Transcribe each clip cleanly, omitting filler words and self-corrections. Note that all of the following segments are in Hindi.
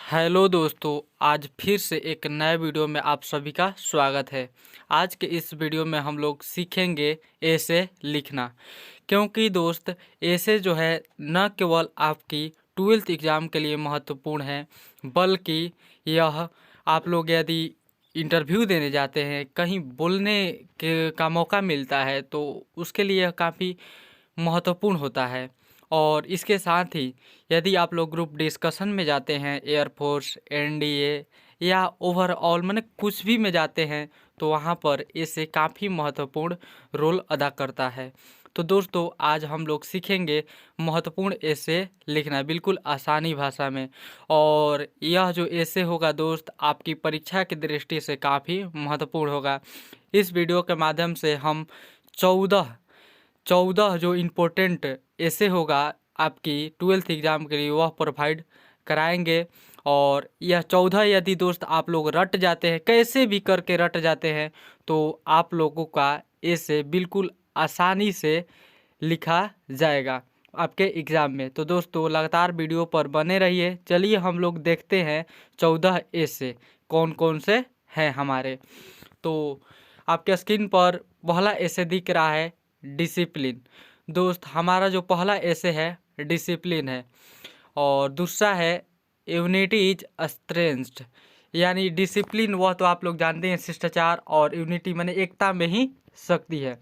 हेलो दोस्तों, आज फिर से एक नए वीडियो में आप सभी का स्वागत है। आज के इस वीडियो में हम लोग सीखेंगे ऐसे लिखना। क्योंकि दोस्त ऐसे जो है न केवल आपकी ट्वेल्थ एग्ज़ाम के लिए महत्वपूर्ण है, बल्कि यह आप लोग यदि इंटरव्यू देने जाते हैं, कहीं बोलने के का मौका मिलता है तो उसके लिए यह काफ़ी महत्वपूर्ण होता है। और इसके साथ ही यदि आप लोग ग्रुप डिस्कशन में जाते हैं, एयरफोर्स, एनडीए या ओवरऑल माने कुछ भी में जाते हैं, तो वहाँ पर इससे काफ़ी महत्वपूर्ण रोल अदा करता है। तो दोस्तों आज हम लोग सीखेंगे महत्वपूर्ण ऐसे लिखना बिल्कुल आसानी भाषा में। और यह जो ऐसे होगा दोस्त आपकी परीक्षा की दृष्टि से काफ़ी महत्वपूर्ण होगा। इस वीडियो के माध्यम से हम 14 जो इम्पोर्टेंट ऐसे होगा आपकी ट्वेल्थ एग्ज़ाम के लिए वह प्रोवाइड कराएंगे। और यह 14 यदि दोस्त आप लोग रट जाते हैं, कैसे भी करके रट जाते हैं, तो आप लोगों का ऐसे बिल्कुल आसानी से लिखा जाएगा आपके एग्ज़ाम में। तो दोस्तों लगातार वीडियो पर बने रहिए। चलिए हम लोग देखते हैं 14 ऐसे कौन कौन से हैं हमारे। तो आपके स्क्रीन पर पहला ऐसे दिख रहा है डिसिप्लिन। दोस्त हमारा जो पहला ऐसे है डिसिप्लिन है। और दूसरा है यूनिटी इज स्ट्रेंथ, यानी डिसिप्लिन वह तो आप लोग जानते हैं शिष्टाचार, और यूनिटी माने एकता में ही शक्ति है।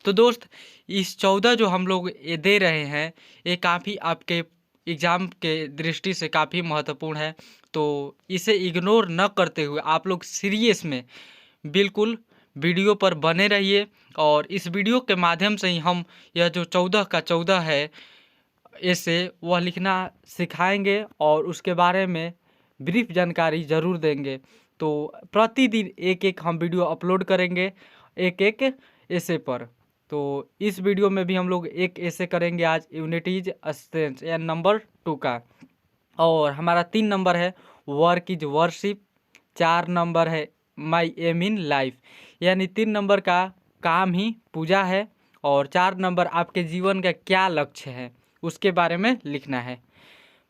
तो दोस्त इस 14 जो हम लोग ये दे रहे हैं, ये काफ़ी आपके एग्ज़ाम के दृष्टि से काफ़ी महत्वपूर्ण है। तो इसे इग्नोर न करते हुए आप लोग सीरियस में बिल्कुल वीडियो पर बने रहिए। और इस वीडियो के माध्यम से ही हम यह जो 14 का 14 है ऐसे वह लिखना सिखाएंगे और उसके बारे में ब्रीफ जानकारी ज़रूर देंगे। तो प्रतिदिन एक एक हम वीडियो अपलोड करेंगे एक एक ऐसे पर। तो इस वीडियो में भी हम लोग एक ऐसे करेंगे आज यूनिटीज स्ट्रेंथ या नंबर 2 का। और हमारा 3 नंबर है वर्क इज वर्शिप, 4 नंबर है माई एम इन लाइफ, यानी 3 नंबर का काम ही पूजा है। और 4 नंबर आपके जीवन का क्या लक्ष्य है उसके बारे में लिखना है।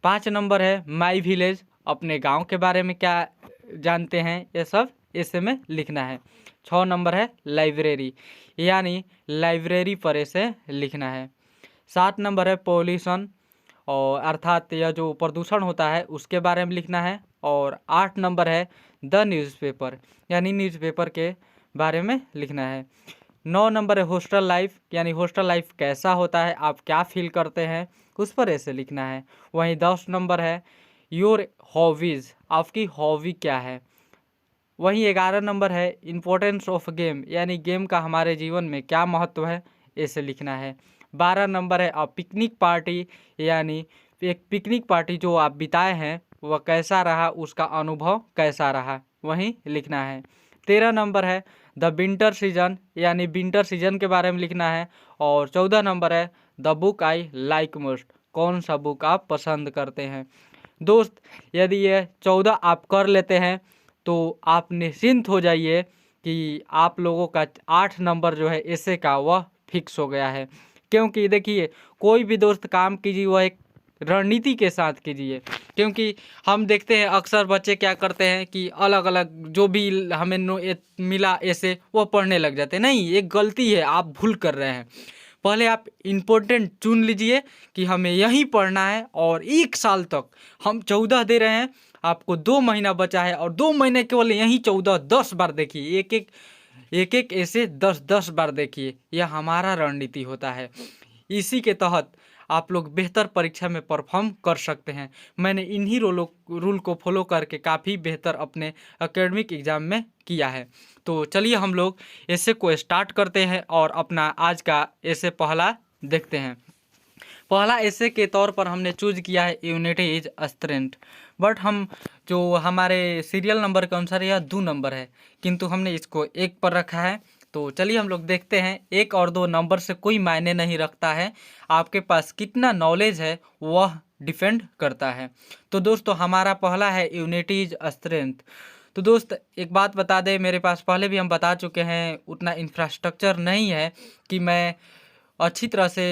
5 नंबर है माई विलेज, अपने गांव के बारे में क्या जानते हैं ये सब ऐसे में लिखना है। 6 नंबर है लाइब्रेरी, यानी लाइब्रेरी पर ऐसे लिखना है। 7 नंबर है पॉल्यूशन, और अर्थात यह जो प्रदूषण होता है उसके बारे में लिखना है। और 8 नंबर है द न्यूज़पेपर, यानी न्यूज़पेपर के बारे में लिखना है। 9 नंबर है हॉस्टल लाइफ, यानी हॉस्टल लाइफ कैसा होता है, आप क्या फील करते हैं उस पर ऐसे लिखना है। वहीं 10 नंबर है योर हॉबीज़, आपकी हॉबी क्या है। वहीं 11 नंबर है इम्पोर्टेंस ऑफ गेम, यानी गेम का हमारे जीवन में क्या महत्व है ऐसे लिखना है। 12 नंबर है पिकनिक पार्टी, यानी एक पिकनिक पार्टी जो आप बिताए हैं वह कैसा रहा, उसका अनुभव कैसा रहा, वहीं लिखना है। 13 नंबर है द विंटर सीजन, यानी विंटर सीजन के बारे में लिखना है। और 14 नंबर है the book I like most, कौन सा बुक आप पसंद करते हैं। दोस्त यदि ये 14 आप कर लेते हैं तो आप निश्चिंत हो जाइए कि आप लोगों का 8 नंबर जो है ऐसे का वह फिक्स हो गया है। क्योंकि देखिए कोई भी दोस्त काम कीजिए वह एक रणनीति के साथ कीजिए। क्योंकि हम देखते हैं अक्सर बच्चे क्या करते हैं कि अलग अलग जो भी हमें मिला ऐसे वो पढ़ने लग जाते हैं। नहीं, एक गलती है, आप भूल कर रहे हैं। पहले आप इम्पोर्टेंट चुन लीजिए कि हमें यहीं पढ़ना है, और 1 साल तक हम 14 दे रहे हैं, आपको 2 महीना बचा है, और 2 महीने केवल यहीं 14 10 बार देखिए, एक एक ऐसे 10 बार देखिए। यह हमारा रणनीति होता है। इसी के तहत आप लोग बेहतर परीक्षा में परफॉर्म कर सकते हैं। मैंने इन्हीं रूल को फॉलो करके काफ़ी बेहतर अपने एकेडमिक एग्ज़ाम में किया है। तो चलिए हम लोग ऐसे को स्टार्ट करते हैं और अपना आज का ऐसे पहला देखते हैं। पहला ऐसे के तौर पर हमने चूज किया है यूनिटी इज स्ट्रेंथ। बट हम जो हमारे सीरियल नंबर के अनुसार यह 2 नंबर है, किंतु हमने इसको 1 पर रखा है। तो चलिए हम लोग देखते हैं। 1 और 2 नंबर से कोई मायने नहीं रखता है, आपके पास कितना नॉलेज है वह डिपेंड करता है। तो दोस्तों हमारा पहला है यूनिटी इज स्ट्रेंथ। तो दोस्त एक बात बता दें, मेरे पास पहले भी हम बता चुके हैं उतना इंफ्रास्ट्रक्चर नहीं है कि मैं अच्छी तरह से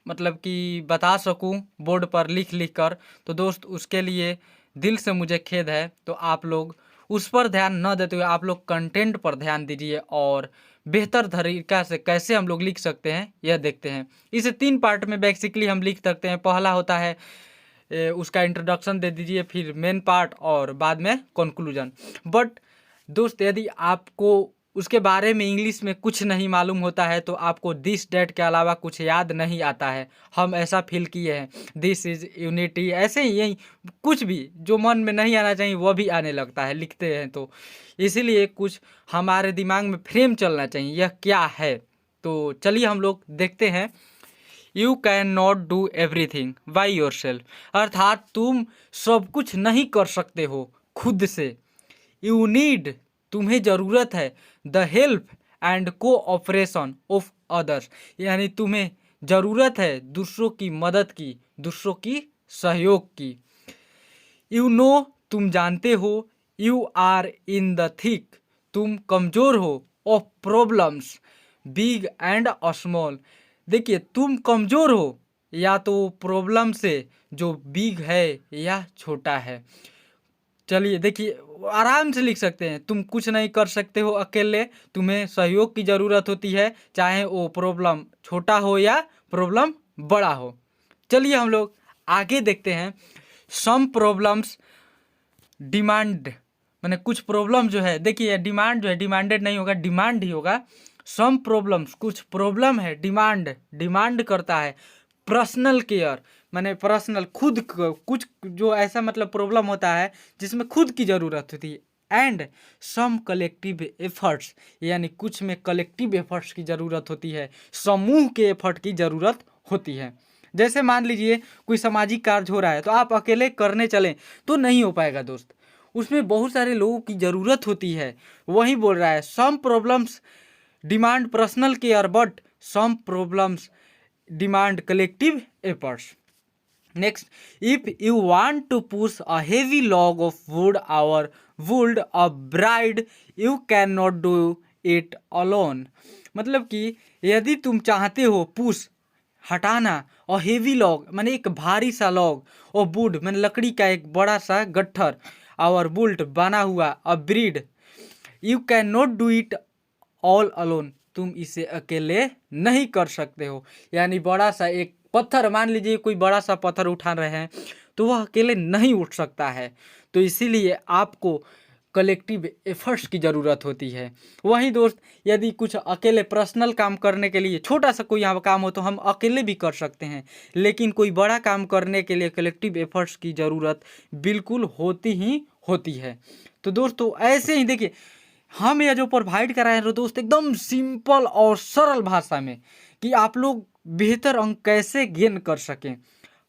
मतलब कि बता सकूं बोर्ड पर लिख लिख कर। तो दोस्त उसके लिए दिल से मुझे खेद है। तो आप लोग उस पर ध्यान न देते हुए आप लोग कंटेंट पर ध्यान दीजिए और बेहतर तरीका से कैसे हम लोग लिख सकते हैं यह देखते हैं। इसे 3 पार्ट में बेसिकली हम लिख सकते हैं। पहला होता है उसका इंट्रोडक्शन दे दीजिए, फिर मेन पार्ट और बाद में कंक्लूजन। बट दोस्त यदि आपको उसके बारे में इंग्लिश में कुछ नहीं मालूम होता है तो आपको दिस डेट के अलावा कुछ याद नहीं आता है। हम ऐसा फील किए हैं। दिस इज़ यूनिटी, ऐसे ही यही कुछ भी जो मन में नहीं आना चाहिए वह भी आने लगता है लिखते हैं तो। इसीलिए कुछ हमारे दिमाग में फ्रेम चलना चाहिए यह क्या है। तो चलिए हम लोग देखते हैं। You can not do everything by your self, अर्थात तुम सब कुछ नहीं कर सकते हो खुद से। यू नीड, तुम्हें ज़रूरत है, the help and cooperation of others, यानी तुम्हें ज़रूरत है दूसरों की मदद की, दूसरों की सहयोग की। यू नो, तुम जानते हो, you are in the thick, तुम कमज़ोर हो, of problems big and small. देखिए तुम कमज़ोर हो या तो प्रॉब्लम से जो बिग है या छोटा है। चलिए देखिए आराम से लिख सकते हैं। तुम कुछ नहीं कर सकते हो अकेले, तुम्हें सहयोग की ज़रूरत होती है, चाहे वो प्रॉब्लम छोटा हो या प्रॉब्लम बड़ा हो। चलिए हम लोग आगे देखते हैं। सम प्रॉब्लम्स डिमांड, मैंने कुछ प्रॉब्लम जो है, देखिए डिमांड जो है डिमांडेड नहीं होगा, डिमांड ही होगा। सम प्रॉब्लम्स, कुछ प्रॉब्लम है, डिमांड करता है पर्सनल केयर, मैंने पर्सनल खुद कुछ जो ऐसा मतलब प्रॉब्लम होता है जिसमें खुद की ज़रूरत होती है। एंड सम कलेक्टिव एफर्ट्स, यानी कुछ में कलेक्टिव एफर्ट्स की ज़रूरत होती है, समूह के एफर्ट की ज़रूरत होती है। जैसे मान लीजिए कोई सामाजिक कार्य हो रहा है तो आप अकेले करने चलें तो नहीं हो पाएगा दोस्त, उसमें बहुत सारे लोगों की ज़रूरत होती है। वही बोल रहा है some problems demand personal care but some problems demand collective efforts. Next, if you want to push a heavy log of wood a bride, you cannot do it alone। मतलब कि यदि तुम चाहते हो पुश हटाना और हेवी लॉग मैंने एक भारी सा लॉग और वुड मैंने लकड़ी का एक बड़ा सा गट्ठर और बुल्ट बना हुआ अ breed, you can not do it all alone, तुम इसे अकेले नहीं कर सकते हो। यानी बड़ा सा एक पत्थर, मान लीजिए कोई बड़ा सा पत्थर उठा रहे हैं तो वह अकेले नहीं उठ सकता है। तो इसीलिए आपको कलेक्टिव एफर्ट्स की ज़रूरत होती है। वहीं दोस्त यदि कुछ अकेले पर्सनल काम करने के लिए छोटा सा कोई यहाँ काम हो तो हम अकेले भी कर सकते हैं, लेकिन कोई बड़ा काम करने के लिए कलेक्टिव एफर्ट्स की ज़रूरत बिल्कुल होती ही होती है। तो दोस्तों ऐसे ही देखिए हम यह जो प्रोवाइड कर रहे हैं दोस्त एकदम सिंपल और सरल भाषा में कि आप लोग बेहतर अंक कैसे गेन कर सकें।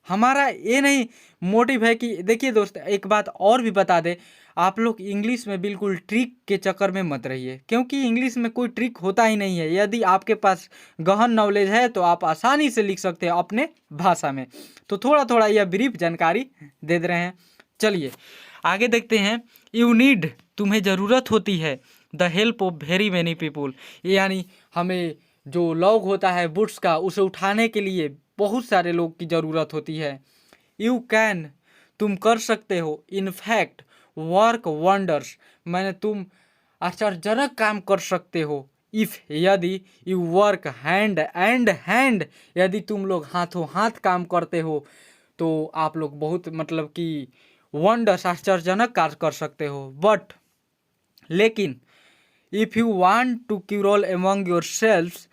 हमारा ये नहीं मोटिव है कि देखिए दोस्त एक बात और भी बता दें, आप लोग इंग्लिश में बिल्कुल ट्रिक के चक्कर में मत रहिए, क्योंकि इंग्लिश में कोई ट्रिक होता ही नहीं है। यदि आपके पास गहन नॉलेज है तो आप आसानी से लिख सकते हैं अपने भाषा में। तो थोड़ा थोड़ा यह ब्रीफ जानकारी दे रहे हैं। चलिए आगे देखते हैं। यू नीड, तुम्हें ज़रूरत होती है, the help of very many people, यानी हमें जो लॉग होता है वुड्स का उसे उठाने के लिए बहुत सारे लोग की ज़रूरत होती है। यू कैन, तुम कर सकते हो, इनफैक्ट वर्क वंडर्स, मैंने तुम आश्चर्यजनक काम कर सकते हो। इफ़, यदि, you work hand and hand, यदि तुम लोग हाथों हाथ काम करते हो तो आप लोग बहुत मतलब कि वंडर्स आश्चर्यजनक कार्य कर सकते हो। बट, लेकिन, if you want to quarrel among your selves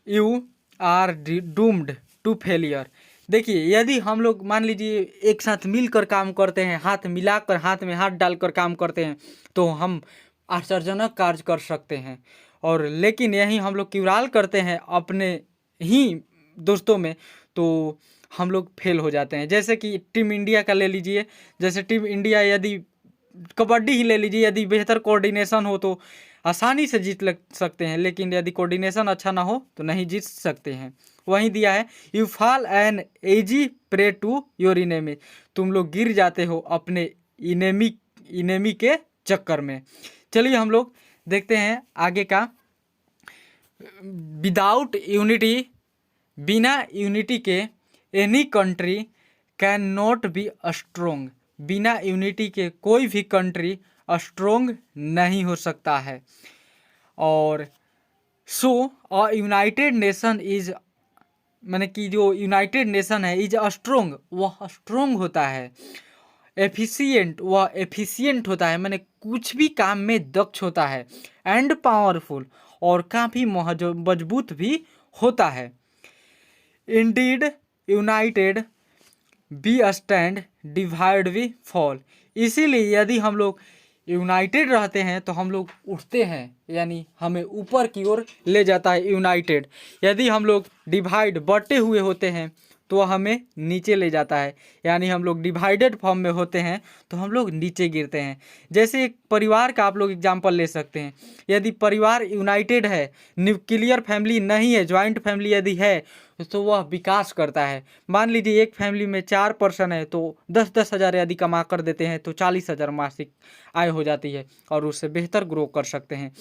you are doomed to failure. देखिए यदि हम लोग मान लीजिए एक साथ मिलकर काम करते हैं, हाथ मिलाकर हाथ में हाथ डालकर काम करते हैं तो हम आश्चर्यजनक कार्य कर सकते हैं। और लेकिन यही हम लोग क्यूराल करते हैं अपने ही दोस्तों में तो हम लोग फेल हो जाते हैं। जैसे कि टीम इंडिया का ले लीजिए, जैसे टीम इंडिया यदि कबड्डी ही ले लीजिए, यदि बेहतर कोऑर्डिनेशन हो तो आसानी से जीत लग सकते हैं, लेकिन यदि कोऑर्डिनेशन अच्छा ना हो तो नहीं जीत सकते हैं। वहीं दिया है you fall an easy prey to your enemy, तुम लोग गिर जाते हो अपने इनेमी के चक्कर में। चलिए हम लोग देखते हैं आगे का। विदाउट यूनिटी, बिना यूनिटी के any country can not be strong, बिना यूनिटी के कोई भी कंट्री स्ट्रोंग नहीं हो सकता है। और सो अ यूनाइटेड नेशन इज, मैंने कि जो यूनाइटेड नेशन है इज स्ट्रोंग, वह स्ट्रोंग होता है। एफिशिएंट, वह एफिशिएंट होता है, मैंने कुछ भी काम में दक्ष होता है। एंड पावरफुल, और काफ़ी मजबूत भी होता है। Indeed united be stand, divide we fall. इसीलिए यदि हम लोग यूनाइटेड रहते हैं तो हम लोग उठते हैं, यानी हमें ऊपर की ओर ले जाता है यूनाइटेड। यदि हम लोग डिवाइड, बटे हुए होते हैं तो वह हमें नीचे ले जाता है, यानी हम लोग डिवाइडेड फॉर्म में होते हैं तो हम लोग नीचे गिरते हैं। जैसे एक परिवार का आप लोग एग्जांपल ले सकते हैं। यदि परिवार यूनाइटेड है, न्यूक्लियर फैमिली नहीं है, जॉइंट फैमिली यदि है, तो वह विकास करता है। मान लीजिए एक फैमिली में 4 पर्सन है तो 10-10 हज़ार यदि कमा कर देते हैं तो 40,000 मासिक आय हो जाती है और उससे बेहतर ग्रो कर सकते हैं।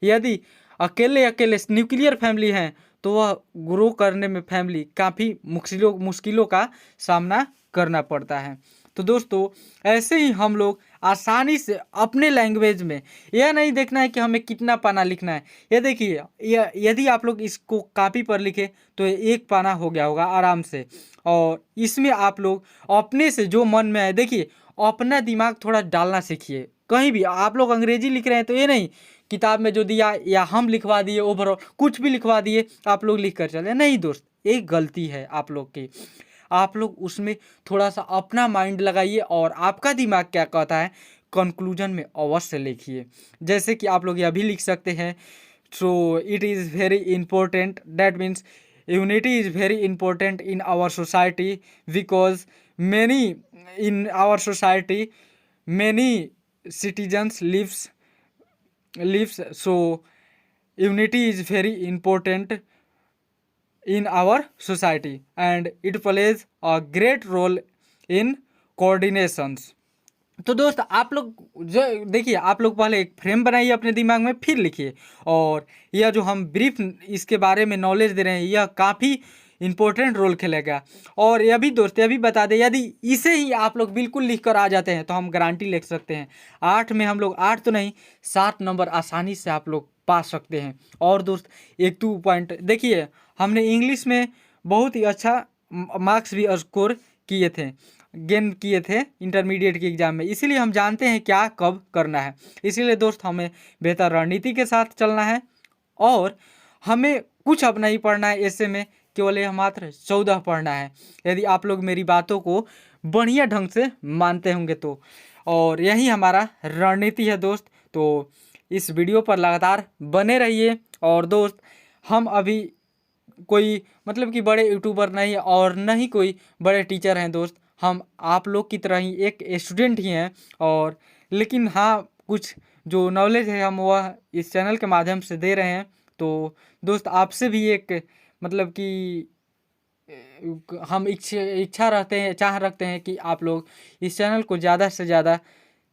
यदि अकेले अकेले न्यूक्लियर फैमिली हैं तो वह ग्रो करने में फैमिली काफ़ी मुश्किलों का सामना करना पड़ता है। तो दोस्तों ऐसे ही हम लोग आसानी से अपने लैंग्वेज में, यह नहीं देखना है कि हमें कितना पाना लिखना है। ये देखिए, यदि आप लोग इसको कॉपी पर लिखे तो एक पाना हो गया होगा आराम से। और इसमें आप लोग अपने से जो मन में आए, देखिए अपना दिमाग थोड़ा डालना सीखिए। कहीं भी आप लोग अंग्रेजी लिख रहे हैं तो ये नहीं किताब में जो दिया या हम लिखवा दिए, ओवरऑल कुछ भी लिखवा दिए आप लोग लिख कर चले, नहीं दोस्त, एक गलती है आप लोग की। आप लोग उसमें थोड़ा सा अपना माइंड लगाइए और आपका दिमाग क्या कहता है कंक्लूजन में अवश्य लिखिए। जैसे कि आप लोग यह भी लिख सकते हैं, so it is very important, that means unity is very important in our society because many in our society many citizens lives, so unity is very important in our society and it plays a great role in coordinations। तो दोस्त आप लोग जो देखिए, आप लोग पहले एक फ्रेम बनाइए अपने दिमाग में, फिर लिखिए। और यह जो हम ब्रीफ इसके बारे में नॉलेज दे रहे हैं यह काफ़ी इंपॉर्टेंट रोल खेलेगा। और यह भी दोस्त यह भी बता दें, यदि इसे ही आप लोग बिल्कुल लिख कर आ जाते हैं तो हम गारंटी ले सकते हैं 8 में हम लोग 8 तो नहीं 7 नंबर आसानी से आप लोग पा सकते हैं। और दोस्त एक 2 पॉइंट देखिए, हमने इंग्लिश में बहुत ही अच्छा मार्क्स भी स्कोर गेन किए थे इंटरमीडिएट के एग्ज़ाम में, इसीलिए हम जानते हैं क्या कब करना है। इसीलिए दोस्त हमें बेहतर रणनीति के साथ चलना है और हमें कुछ अब नहीं पढ़ना है ऐसे में, केवल यह मात्र 14 पढ़ना है, यदि आप लोग मेरी बातों को बढ़िया ढंग से मानते होंगे तो। और यही हमारा रणनीति है दोस्त। तो इस वीडियो पर लगातार बने रहिए। और दोस्त हम अभी कोई मतलब कि बड़े यूट्यूबर नहीं और न ही कोई बड़े टीचर हैं दोस्त, हम आप लोग की तरह ही एक स्टूडेंट ही हैं। और लेकिन हाँ, कुछ जो नॉलेज है हम वह इस चैनल के माध्यम से दे रहे हैं। तो दोस्त आपसे भी एक मतलब कि हम इच्छा रखते हैं कि आप लोग इस चैनल को ज़्यादा से ज़्यादा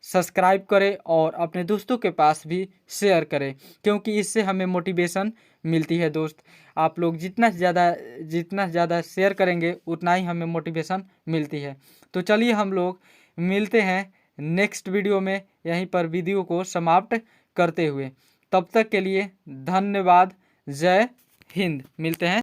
सब्सक्राइब करें और अपने दोस्तों के पास भी शेयर करें, क्योंकि इससे हमें मोटिवेशन मिलती है दोस्त। आप लोग जितना ज़्यादा शेयर करेंगे उतना ही हमें मोटिवेशन मिलती है। तो चलिए हम लोग मिलते हैं नेक्स्ट वीडियो में, यहीं पर वीडियो को समाप्त करते हुए। तब तक के लिए धन्यवाद। जय हिंद। मिलते हैं।